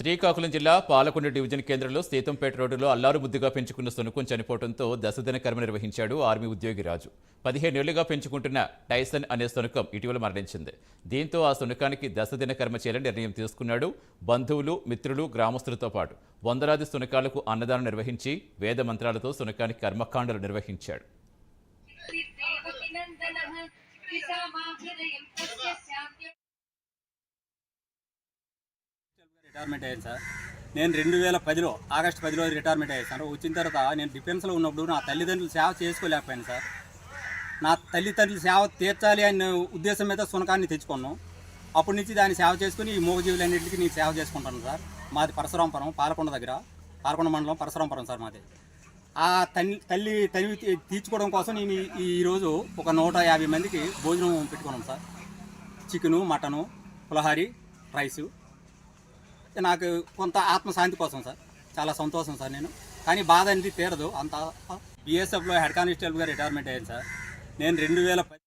శ్రీకాకుళం జిల్లా పాలకొండ డివిజన్ కేంద్రంలో సీతంపేట రోడ్డులో అల్లారు ముద్దుగా పెంచుకున్న సునకం చనిపోవడంతో దశదిన కర్మ నిర్వహించాడు ఆర్మీ ఉద్యోగి రాజు. 15 ఏళ్లుగా పెంచుకుంటున్న టైసన్ అనే సునకం ఇటీవల మరణించింది. దీంతో ఆ సునకానికి దశదిన కర్మ చేయాలని నిర్ణయం తీసుకున్నాడు. బంధువులు, మిత్రులు, గ్రామస్తులతో పాటు వందలాది సునకాలకు అన్నదానం నిర్వహించి వేద మంత్రాలతో సునకానికి కర్మకాండలు నిర్వహించాడు. రిటైర్మెంట్ అయ్యాను సార్. నేను 2010లో ఆగస్టు 10లో రిటైర్మెంట్ అయ్యాను సార్. వచ్చిన తర్వాత నేను డిఫెన్స్లో ఉన్నప్పుడు నా తల్లిదండ్రులు సేవ చేసుకోలేకపోయాను సార్. నా తల్లిదండ్రులు సేవ తీర్చాలి అనే ఉద్దేశం మీద సునకాన్ని తెచ్చుకున్నాం. అప్పటి నుంచి దాన్ని సేవ చేసుకుని ఈ మూగజీవులన్నింటికి నేను సేవ చేసుకుంటాను సార్. మాది పరశురాంపురం, పాలకొండ దగ్గర, పాలకొండ మండలం పరశురాంపురం సార్ మాది. ఆ తల్లి తీర్చుకోవడం కోసం నేను ఈరోజు ఒక 150 మందికి భోజనం పెట్టుకున్నాం సార్. చికెను, మటను, పులహారి, రైసు. నాకు కొంత ఆత్మశాంతి కోసం సార్. చాలా సంతోషం సార్. నేను కానీ బాధ అనేది తీరదు. అంత BSFలో హెడ్ కానిస్టేబుల్గా రిటైర్మెంట్ అయ్యాను సార్. నేను 2010